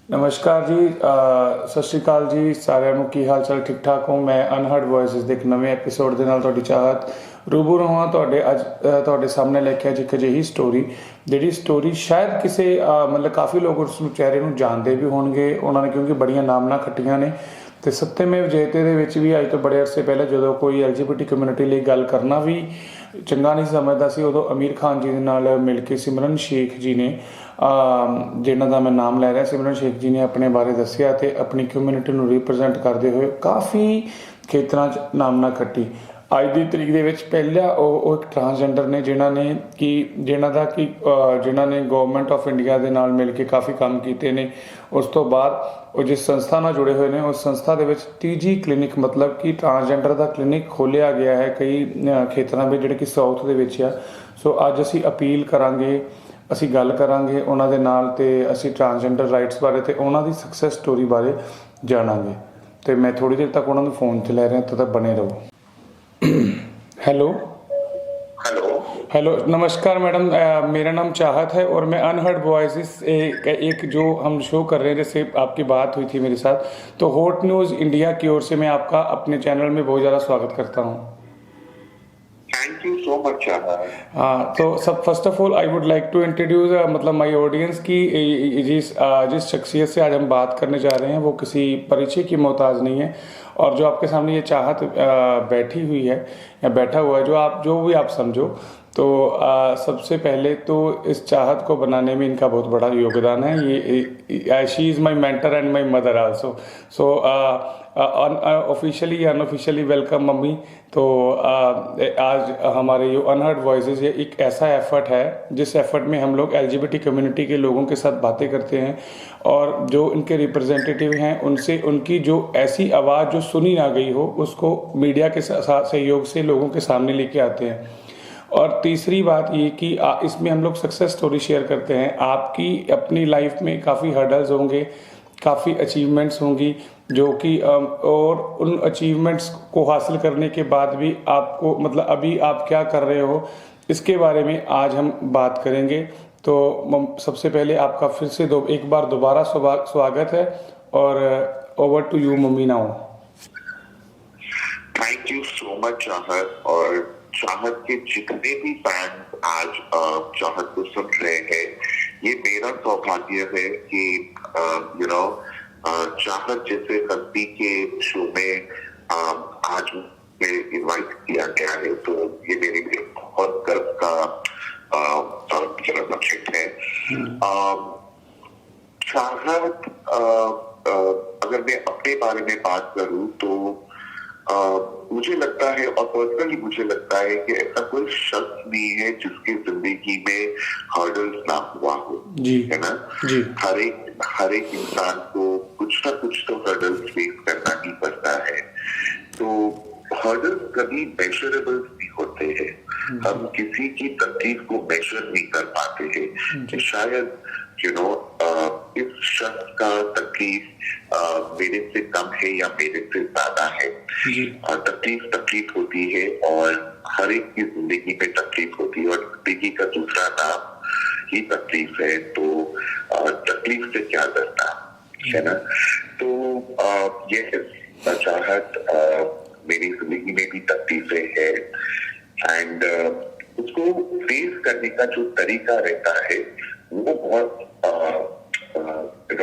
ਨਮਸਕਾਰ ਜੀ, ਸਤਿ ਸ਼੍ਰੀ ਅਕਾਲ ਜੀ ਸਾਰਿਆਂ ਨੂੰ। ਕੀ ਹਾਲ ਚਾਲ? ਠੀਕ ਠਾਕ ਹੋ? ਮੈਂ ਅਨਹਰਡ ਵੌਇਸਿਸ ਦੇ ਇੱਕ ਨਵੇਂ ਐਪੀਸੋਡ ਦੇ ਨਾਲ ਤੁਹਾਡੀ ਚਾਹਤ ਰੂਬਰੂ ਹਾਂ। ਤੁਹਾਡੇ ਸਾਹਮਣੇ ਲੈ ਕੇ ਅੱਜ ਇੱਕ ਅਜਿਹੀ ਸਟੋਰੀ, ਜਿਹੜੀ ਸਟੋਰੀ ਸ਼ਾਇਦ ਕਿਸੇ ਮਤਲਬ ਕਾਫੀ ਲੋਕ ਉਸ ਨੂੰ ਚਿਹਰੇ ਨੂੰ ਜਾਣਦੇ ਵੀ ਹੋਣਗੇ ਉਹਨਾਂ ਨੇ, ਕਿਉਂਕਿ ਬੜੀਆਂ ਨਾਮਨਾ ਖੱਟੀਆਂ ਨੇ। ਅਤੇ ਸੱਤਿਅਮੇਵ ਜਯਤੇ ਦੇ ਵਿੱਚ ਵੀ ਅੱਜ ਤੋਂ ਬੜੇ ਅਰਸੇ ਪਹਿਲੇ ਜਦੋਂ ਕੋਈ LGBT ਕਮਿਊਨਿਟੀ ਲਈ ਗੱਲ ਕਰਨਾ ਵੀ ਚੰਗਾ ਨਹੀਂ ਸਮਝਦਾ ਸੀ, ਉਦੋਂ ਅਮੀਰ ਖਾਨ ਜੀ ਦੇ ਨਾਲ ਮਿਲ ਕੇ ਸਿਮਰਨ ਸ਼ੇਖ ਜੀ ਨੇ, ਜਿਨ੍ਹਾਂ ਦਾ ਮੈਂ ਨਾਮ ਲੈ ਰਿਹਾ, ਸਿਮਰਨ ਸ਼ੇਖ ਜੀ ਨੇ ਆਪਣੇ ਬਾਰੇ ਦੱਸਿਆ ਅਤੇ ਆਪਣੀ ਕਮਿਊਨਿਟੀ ਨੂੰ ਰਿਪਰੈਜ਼ੈਂਟ ਕਰਦੇ ਹੋਏ ਕਾਫੀ ਖੇਤਰਾਂ 'ਚ ਨਾਮਨਾ ਖੱਟੀ। ਅੱਜ ਦੀ ਤਰੀਕ ਦੇ ਵਿੱਚ ਪਹਿਲਾ ਉਹ ਇੱਕ ਟਰਾਂਸਜੈਂਡਰ ਨੇ ਜਿਨ੍ਹਾਂ ਨੇ ਗੌਰਮੈਂਟ ਆਫ ਇੰਡੀਆ ਦੇ ਨਾਲ ਮਿਲ ਕੇ ਕਾਫੀ ਕੰਮ ਕੀਤੇ ਨੇ। ਉਸ ਤੋਂ ਬਾਅਦ ਉਹ ਜਿਸ ਸੰਸਥਾ ਨਾਲ ਜੁੜੇ ਹੋਏ ਨੇ, ਉਸ ਸੰਸਥਾ ਦੇ ਵਿੱਚ TG ਕਲੀਨਿਕ, ਮਤਲਬ ਕਿ ਟਰਾਂਸਜੈਂਡਰ ਦਾ ਕਲੀਨਿਕ ਖੋਲ੍ਹਿਆ ਗਿਆ ਹੈ ਕਈ ਖੇਤਰਾਂ ਵਿੱਚ, ਜਿਹੜੇ ਕਿ ਸਾਊਥ ਦੇ ਵਿੱਚ ਆ। ਸੋ ਅੱਜ ਅਸੀਂ ਅਪੀਲ ਕਰਾਂਗੇ, ਅਸੀਂ ਗੱਲ ਕਰਾਂਗੇ ਉਹਨਾਂ ਦੇ ਨਾਲ, ਅਤੇ ਅਸੀਂ ਟਰਾਂਸਜੈਂਡਰ ਰਾਈਟਸ ਬਾਰੇ ਅਤੇ ਉਹਨਾਂ ਦੀ ਸਕਸੈਸ ਸਟੋਰੀ ਬਾਰੇ ਜਾਣਾਂਗੇ। ਅਤੇ ਮੈਂ ਥੋੜ੍ਹੀ ਦੇਰ ਤੱਕ ਉਹਨਾਂ ਨੂੰ फ़ोन 'ਚ ਲੈ ਰਿਹਾ, ਤਦ ਤੱਕ ਬਣੇ ਰਹੋ। हेलो हेलो, नमस्कार मैडम, मेरा नाम चाहत है और मैं अनहर्ड वॉइसेस एक जो हम शो कर रहे हैं, जैसे आपकी बात हुई थी मेरे साथ, तो हॉट न्यूज़ इंडिया की ओर से मैं आपका अपने चैनल में बहुत ज़्यादा स्वागत करता हूँ। Thank you so much. हाँ, तो सब first of all I would like to introduce मतलब माय ऑडियंस की जिस शख्सियत से आज हम बात करने जा रहे हैं वो किसी परिचय की मोहताज नहीं है, और जो आपके सामने ये चाहत बैठी हुई है या बैठा हुआ है, जो भी आप समझो, तो सबसे पहले तो इस चाहत को बनाने में इनका बहुत बड़ा योगदान है। ये she is my mentor and my mother also. So officially unofficially welcome mummy. तो आज हमारे ये अनहर्ड वॉइसेस, ये एक ऐसा एफर्ट है जिस एफर्ट में हम लोग LGBT कम्युनिटी के लोगों के साथ बातें करते हैं, और जो इनके रिप्रेजेंटेटिव हैं उनसे उनकी जो ऐसी आवाज़ जो सुनी ना गई हो, उसको मीडिया के सहयोग से लोगों के सामने लेके आते हैं। और तीसरी बात ये कि इसमें हम लोग सक्सेस स्टोरी शेयर करते हैं। आपकी अपनी लाइफ में काफ़ी हर्डल्स होंगे, काफ़ी अचीवमेंट्स होंगी, जो कि और उन अचीवमेंट्स को हासिल करने के बाद भी आपको, मतलब अभी आप क्या कर रहे हो, इसके बारे में आज हम बात करेंगे। तो सबसे पहले आपका फिर से एक बार दोबारा स्वागत है, और over to you mummy now. Thank you so much Chahat, और चाहत के जितने भी फैंस आज चाहत को सुन रहे हैं, ये मेरा सौभाग्य है कि चाहत जैसे हस्ती के शो में आज मुझे इनवाइट किया गया है, तो ये मेरे लिए बहुत गर्व का सब्जेक्ट है। चाहत, अगर मैं अपने बारे में बात करूं तो मुझे लगता है, और पर्सनली मुझे लगता है कि ऐसा कोई शख्स नहीं है जिसकी जिंदगी में हर्डल्स ना हुआ हो, है ना जी। हर एक इंसान को कुछ ना कुछ तो हर्डल्स फेस करना ही पड़ता है। तो हर्डल्स कभी मेजरेबल नहीं होते हैं, हम किसी की तकलीफ को मेजर नहीं कर पाते हैं कि शायद इस शख्स का तकलीफ मेरे से कम है या मेरे से ज्यादा है। तकलीफ होती है, और हर एक की जिंदगी में तकलीफ होती है, और जिंदगी का दूसरा नाम ही तकलीफ है। तो तकलीफ से क्या डरना, है ना। तो ये चाहत, मेरी जिंदगी में भी तकलीफें है, एंड उसको फेस करने का जो तरीका रहता है वो बहुत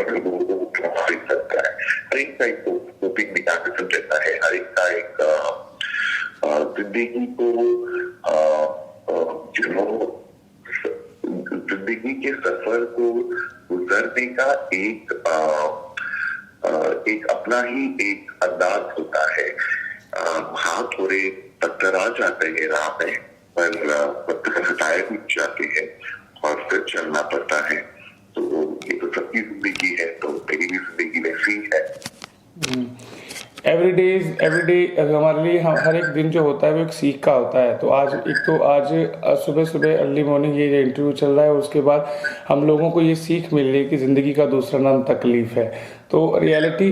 लोगों को प्रभावित करता है। हर एक का एक कोपिंग मैकेनिज्म रहता है, हर एक का एक जिंदगी को जिंदगी के सफर को गुजरने का एक अपना ही एक अंदाज होता है। हाथ थोड़े टकरा जाते हैं राह में, पर पत्थर हटाए भी जाते हैं और फिर चलना पड़ता है। तो ये तो सबकी जिंदगी है, तो मेरी भी जिंदगी वैसी है। एवरीडे हमारे लिए हर एक दिन जो होता है वो एक सीख का होता है। तो आज सुबह अर्ली मॉर्निंग ये इंटरव्यू चल रहा है, उसके बाद हम लोगों को ये सीख मिल रही है कि ज़िंदगी का दूसरा नाम तकलीफ़ है। तो रियलिटी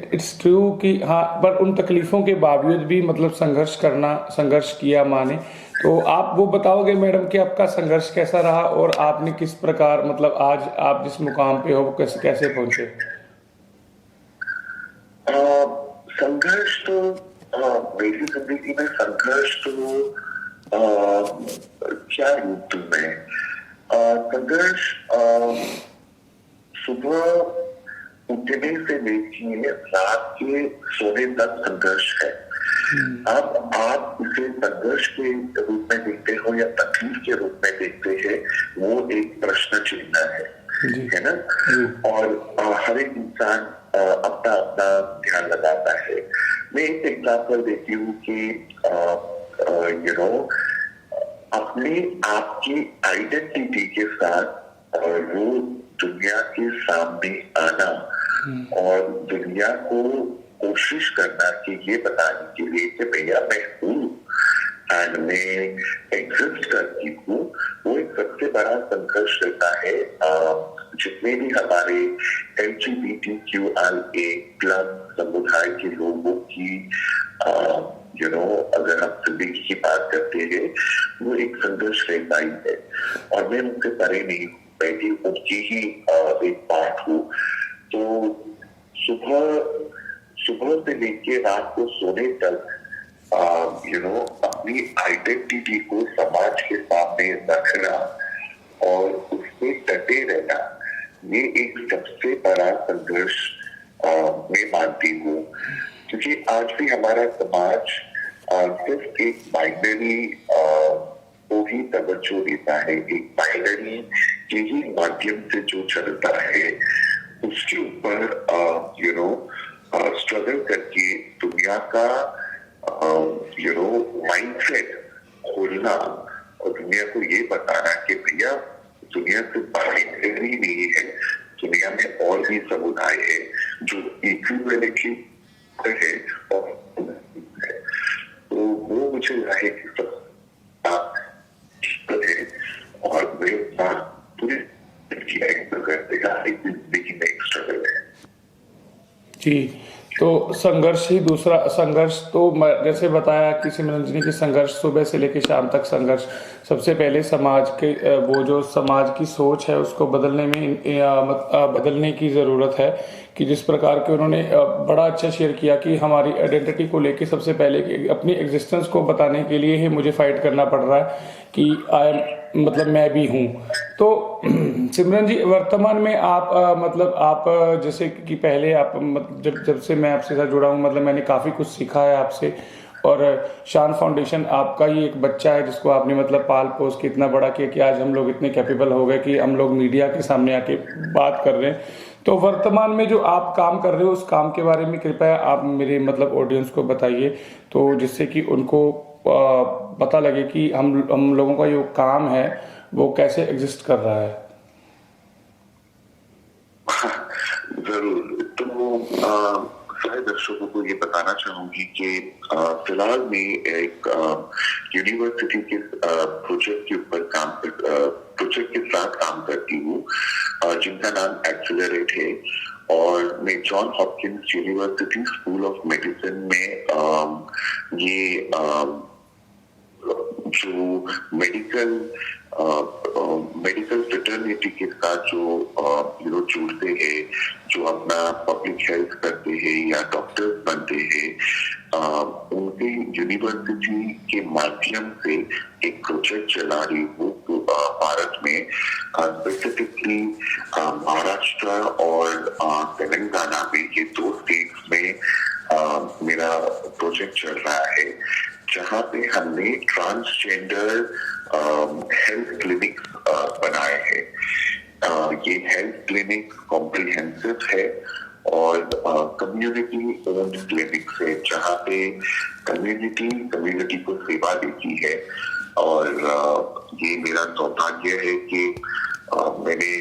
इट्स ट्रू कि हाँ, पर उन तकलीफ़ों के बावजूद भी मतलब संघर्ष किया माँ ने, तो आप वो बताओगे मैडम कि आपका संघर्ष कैसा रहा और आपने किस प्रकार मतलब आज आप जिस मुकाम पे हो वो कैसे कैसे पहुंचे? संघर्ष तो मेरी जिंदगी में संघर्ष तो क्या रूप दूं मैं? संघर्ष सुबह उठने से लेकर रात के सोने तक संघर्ष है। अब आप इसे संघर्ष के रूप में देखते हो या तकलीफ के रूप में देखते हैं, वो एक प्रश्न चिन्ह है ना? और हर एक इंसान अपना अपना ध्यान लगाता है। मैं एक एग्जाम्पल देती हूँ कि अपने आपकी आइडेंटिटी के साथ वो दुनिया के सामने आना और दुनिया को कोशिश करना कि ये बताने के लिए कि भैया मैं हूँ एंड मैं एग्जिस्ट करती हूँ, वो एक सबसे बड़ा संघर्ष रहता है। जितने भी हमारे LGBTQIA+ समुदाय के लोगों की अगर हम जिंदगी की बात करते हैं, वो एक संघर्ष रहता ही है और मैं उनसे परे नहीं हूँ, मैं भी उनकी ही एक पार्ट हूँ। तो सुबह से लेके रात को सोने तक अपनी आइडेंटिटी को समाज के सामने रखना और उसमें डटे रहना, ये एक सबसे बड़ा संघर्ष मैं मानती हूँ। क्योंकि आज भी हमारा समाज सिर्फ एक बाइनरी को ही तवज्जो देता है, एक बाइनरी के ही माध्यम से जो चलता है उसके ऊपर स्ट्रगल करके दुनिया का माइंडसेट खोलना और दुनिया को ये बताना कि भैया दुनिया से बाइनरी नहीं है, दुनिया में और भी समुदाय है जो इक्विवेलेंटली है और है। तो वो मुझे लगे कि सब है और वे पूरी जिंदगी में एक स्ट्रगल है। जी, तो संघर्ष ही दूसरा संघर्ष तो जैसे बताया कि सिमरन की संघर्ष सुबह से लेकर शाम तक संघर्ष। सबसे पहले समाज के वो जो समाज की सोच है उसको बदलने की ज़रूरत है कि जिस प्रकार के उन्होंने बड़ा अच्छा शेयर किया कि हमारी आइडेंटिटी को लेके सबसे पहले अपनी एग्जिस्टेंस को बताने के लिए ही मुझे फाइट करना पड़ रहा है कि मतलब मैं भी हूँ। तो सिमरन जी, वर्तमान में आप जैसे कि पहले आप जब से मैं आपसे साथ जुड़ा हूँ, मतलब मैंने काफ़ी कुछ सीखा है आपसे। और शान फाउंडेशन आपका ही एक बच्चा है जिसको आपने मतलब पाल पोस के इतना बड़ा किया कि आज हम लोग इतने कैपेबल हो गए कि हम लोग मीडिया के सामने आके बात कर रहे हैं। तो वर्तमान में जो आप काम कर रहे हो उस काम के बारे में कृपया आप मेरे मतलब ऑडियंस को बताइए, तो जिससे कि उनको पता लगे कि हम लोगों का जो काम है वो कैसे एग्जिस्ट कर रहा है। जरूर। तो सारे दर्शकों को ये बताना चाहूंगी कि फिलहाल मैं एक यूनिवर्सिटी के प्रोजेक्ट के ऊपर प्रोजेक्ट के साथ काम करती हूँ जिनका नाम एक्सेलरेट है। और मैं John Hopkins university school of medicine में ये जो मेडिकल फ्रेटर्निटी के साथ जो जुड़ते हैं, जो अपना पब्लिक हेल्थ करते हैं या डॉक्टर्स बनते हैं, उनके यूनिवर्सिटी के माध्यम से एक प्रोजेक्ट चला रही हूँ भारत में, स्पेसिफिकली महाराष्ट्र और तेलंगाना में, ये 2 स्टेट्स में मेरा प्रोजेक्ट चल रहा है, जहाँ पे हमने ट्रांसजेंडर हेल्थ क्लिनिक बनाए हैं। ये हेल्थ क्लिनिक कॉम्प्रिहेंसिव है और कम्युनिटी ओन्ड क्लिनिक है, जहाँ पे कम्युनिटी को सेवा देती है। और ये मेरा सौभाग्य है कि मैंने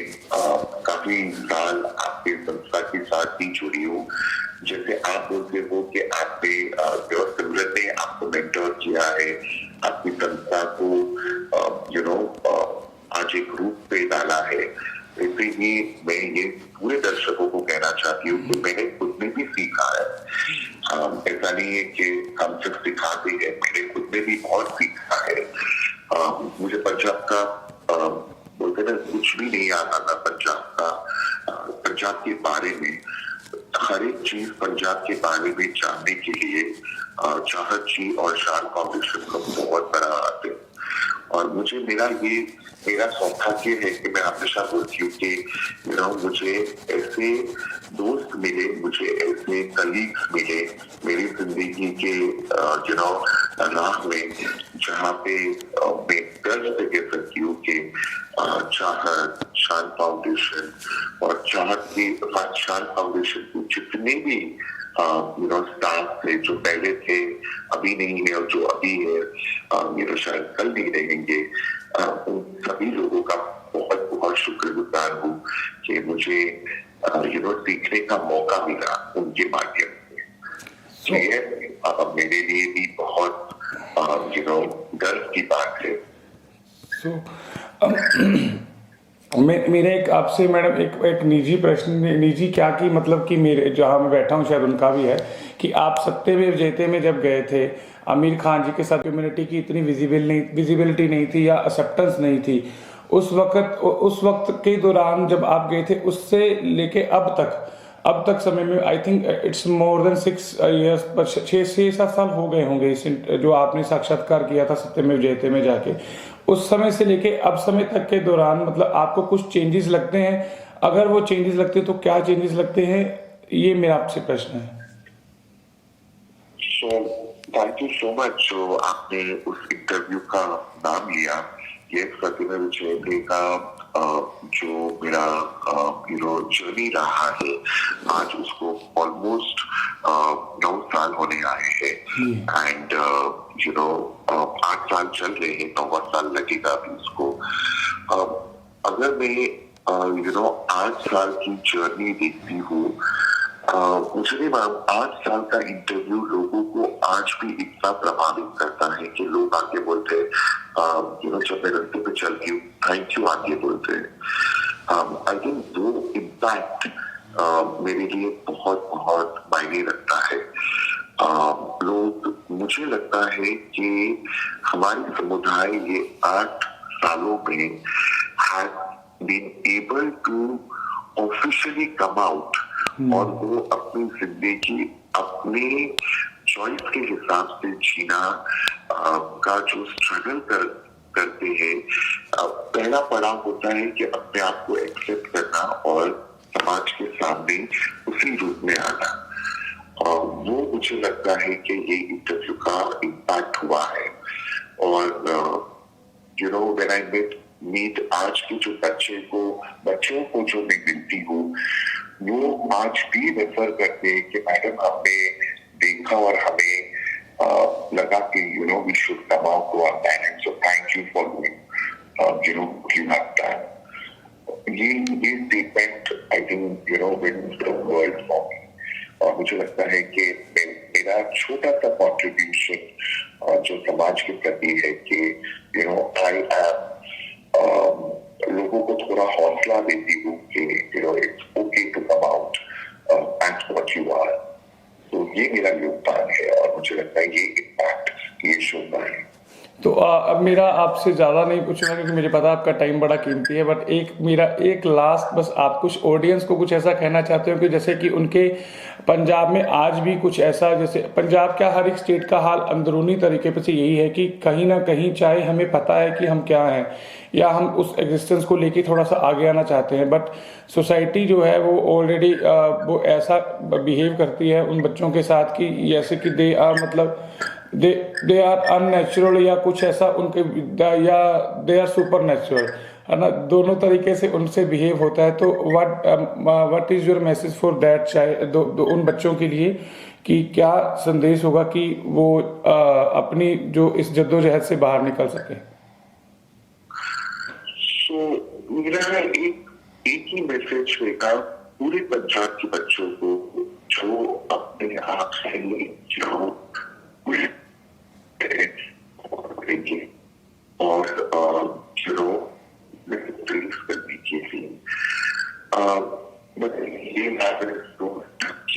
काफी साल आपके संस्था के साथ भी जुड़ी हूँ। जैसे आप बोलते हो कि आपने सिमरन ने आपको मेंटर किया है, आपकी संस्था को आज एक रूप पे डाला है, वैसे ही मैं ये पूरे दर्शकों को कहना चाहती हूँ कि मैंने खुद में भी सीखा है। ऐसा नहीं है कि हम सिर्फ सिखाते हैं, मैंने खुद में भी बहुत सीखा है। बारे में, हर एक चीज पंजाब के बारे में जानने के लिए चाहत जी और शान फाउंडेशन का बहुत बड़ा हाथ है। और मेरा सौभाग्य है कि मैं हमेशा बोलती हूँ कि मुझे ऐसे दोस्त मिले, मुझे ऐसे कलीग्स मिले मेरी जिंदगी के राह में, जहाँ पे मैं गर्व से कह सकती हूँ कि चाहत, शान फाउंडेशन और शान फाउंडेशन के जितने भी स्टाफ थे जो पहले थे, अभी नहीं है, और जो अभी है शायद कल नहीं रहेंगे, उन सभी लोगों का बहुत बहुत शुक्रगुजार हूँ कि मुझे सीखने का मौका मिला उनके माध्यम से। ये मेरे लिए भी बहुत गर्व की बात है। मेरे एक आपसे मैडम एक निजी प्रश्न, निजी क्या कि मतलब कि मेरे जहाँ मैं बैठा हूँ शायद उनका भी है, कि आप सत्यमेव जयते में जब गए थे, आमिर खान जी के साथ कम्युनिटी की इतनी विजिबिलिटी नहीं थी या एक्सेप्टेंस नहीं थी उस वक्त के दौरान जब आप गए थे, उससे लेके अब तक समय में I think it's more than 6 years, 6-7 साल हो गए होंगे इस जो आपने साक्षात्कार किया था सत्यमेव जयते में जाके, उस समय से लेके अब समय तक के दौरान मतलब आपको कुछ चेंजेस लगते हैं? अगर वो चेंजेस लगते हैं तो क्या चेंजेस लगते हैं, ये मेरा आपसे प्रश्न है। थैंक यू सो मच जो आपने उस इंटरव्यू का नाम लिया। ये सत्यमेव जयते का जो मेरा जर्नी रहा है, आज उसको ऑलमोस्ट 9 साल होने आए हैं। एंड 8 साल चल रहे हैं, 9वां साल लगेगा अभी उसको। अगर मैं 8 साल की जर्नी देखती हूँ, मुझे नहीं मालूम 8 साल का इंटरव्यू लोगों को आज भी इतना प्रभावित करता है कि लोग आगे बोलते हैं, जब मैं रस्ते पे चलती हूँ थैंक यू आगे बोलते हैं। आई थिंक वो इम्पैक्ट मेरे लिए बहुत बहुत मायने रखता है। मुझे लगता है कि हमारी समुदाय ये 8 सालों में has been able to officially come out और वो अपनी जिंदगी अपने चॉइस के हिसाब से जीना का जो स्ट्रगल करते हैं। पहला पड़ाव होता है कि अपने आप को एक्सेप्ट करना और समाज के सामने उसी रूप में आना। वो मुझे लगता है कि ये इंटरव्यू का इम्पैक्ट हुआ है। और when I meet आज के जो बच्चों को जो मैं मिलती हूँ, वो आज भी रेफर करते हैं कि मैडम हमने देखा और हमें लगा कि we should come out to our parents, so thank you for doing what you have done. ये statement I think wins the world for me। और मुझे लगता है कि मेरा छोटा सा कॉन्ट्रीब्यूशन जो समाज के प्रति है कि I am लोगों को थोड़ा हौसला देती हूँ कि it's okay to come out as what you are। तो ये मेरा योगदान है और मुझे लगता है ये इम्पैक्ट ये शो का है। तो अब मेरा आपसे ज़्यादा नहीं पूछूंगा क्योंकि मुझे पता है आपका टाइम बड़ा कीमती है, बट मेरा एक लास्ट, बस आप कुछ ऑडियंस को कुछ ऐसा कहना चाहते हो कि जैसे कि उनके पंजाब में आज भी कुछ ऐसा, जैसे पंजाब क्या हर एक स्टेट का हाल अंदरूनी तरीके पे से यही है कि कहीं ना कहीं चाहे हमें पता है कि हम क्या हैं या हम उस एग्जिस्टेंस को लेके थोड़ा सा आगे आना चाहते हैं, बट सोसाइटी जो है वो ऑलरेडी वो ऐसा बिहेव करती है उन बच्चों के साथ कि जैसे कि दे आर अननेचुरल या कुछ ऐसा उनके, या दे आर सुपर नेचुरल, है ना, दोनों तरीके से उनसे बिहेव होता है। तो what is your message for that child, उन बच्चों के लिए कि क्या संदेश होगा कि वो अपनी जो इस जद्दोजहद से बाहर निकल सके? मेरा एक ही मैसेज होगा पूरे पंजाब के बच्चों को जो अपने आप से और करने के लिए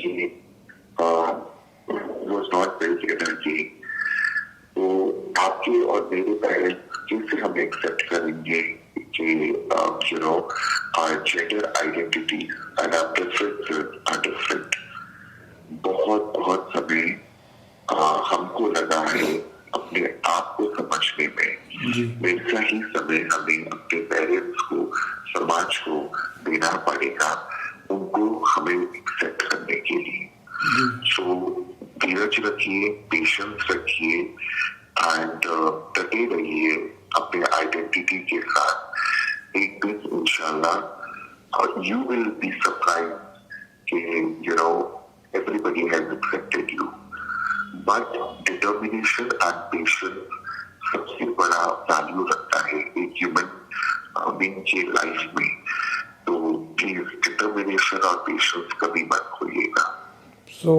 ये was not built energy। तो आपके और मेरे पेरेंट्स कैसे हम एक्सेप्ट करेंगे कि our gender identity and our preferences सो धीरज रखिए, पेशेंस रखिए एंड डटे रहिए अपने आइडेंटिटी के साथ। एक दिन इंशाल्लाह यू विल बी सरप्राइज कि you know everybody has accepted you, but determination and patience सबसे बड़ा वैल्यू रखता है एक ह्यूमन बीइंग के लाइफ में। तो प्लीज डिटर्मिनेशन और पेशेंस कभी मत खोइएगा। सो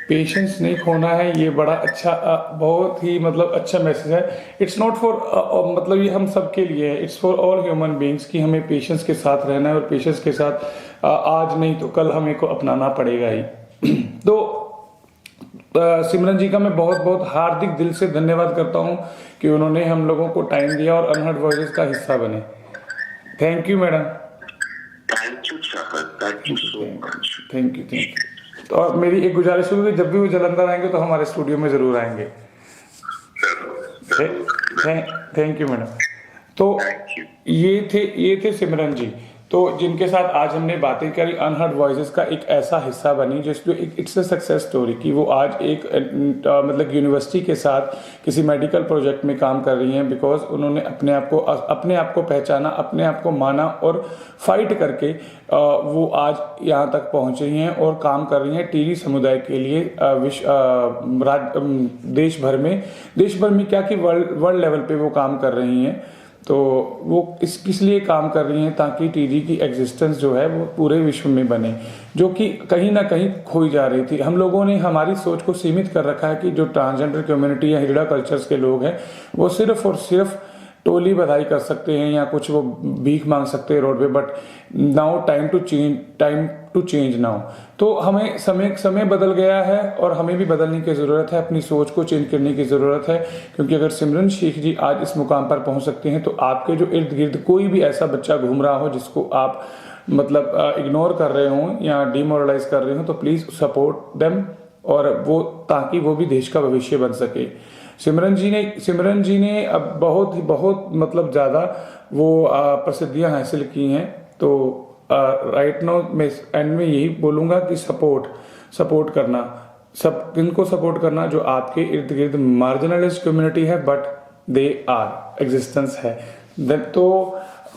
पेशेंस नहीं खोना है, ये बड़ा अच्छा बहुत ही मतलब अच्छा मैसेज है। इट्स नॉट फॉर मतलब ये हम सब के लिए है, it's for all human beings कि हमें पेशेंस के साथ रहना है और पेशेंस के साथ आज नहीं तो कल हमें को अपनाना पड़ेगा ही। तो सिमरन जी का मैं बहुत बहुत हार्दिक दिल से धन्यवाद करता हूँ कि उन्होंने हम लोगों को टाइम दिया और अनहर्ड वॉइसेस का हिस्सा बने। Thank you madam. Thank you sir, thank you so much. Thank you. और मेरी एक गुजारिश होगी, जब भी वो जलंधर आएंगे तो हमारे स्टूडियो में जरूर आएंगे। Thank you madam. तो ये थे सिमरन जी, तो जिनके साथ आज हमने बातें करी अनहर्ड वॉइसेस का एक ऐसा हिस्सा बनी जिसमें इट्स अ सक्सेस स्टोरी कि वो आज एक मतलब यूनिवर्सिटी के साथ किसी मेडिकल प्रोजेक्ट में काम कर रही हैं बिकॉज उन्होंने अपने आप को पहचाना, अपने आप को माना और फाइट करके वो आज यहाँ तक पहुँच रही हैं और काम कर रही हैं टीरी समुदाय के लिए देश भर में क्या कि वर्ल्ड लेवल पे वो काम कर रही हैं। तो वो किस लिए काम कर रही हैं ताकि टीडी की एग्जिस्टेंस जो है वो पूरे विश्व में बने, जो कि कहीं ना कहीं खोई जा रही थी। हम लोगों ने हमारी सोच को सीमित कर रखा है कि जो ट्रांसजेंडर कम्युनिटी या हिजड़ा कल्चर्स के लोग हैं वो सिर्फ और सिर्फ टोली बधाई कर सकते हैं या कुछ वो भीख मांग सकते हैं रोड पे, but now time to change now. तो हमें समय बदल गया है और हमें भी बदलने की ज़रूरत है, अपनी सोच को चेंज करने की ज़रूरत है, क्योंकि अगर सिमरन शेख जी आज इस मुकाम पर पहुंच सकते हैं तो आपके जो इर्द गिर्द कोई भी ऐसा बच्चा घूम रहा हो जिसको आप मतलब इग्नोर कर रहे हो या डिमोरलाइज कर रहे हो तो प्लीज़ सपोर्ट देम, और वो ताकि वो भी देश का भविष्य बन सके। सिमरन जी ने अब बहुत मतलब ज़्यादा वो प्रसिद्धियां हासिल की हैं। तो राइट नाउ मैं एंड में यही बोलूँगा कि सपोर्ट करना, सब इनको सपोर्ट करना जो आपके इर्द गिर्द मार्जिनलाइज्ड कम्युनिटी है बट दे आर एग्जिस्टेंस है। तो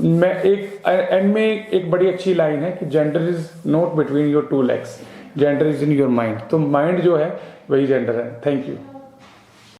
मैं एक एंड में एक बड़ी अच्छी लाइन है कि gender is not between your two legs, gender is in your mind. तो माइंड जो है वही जेंडर है। Thank you.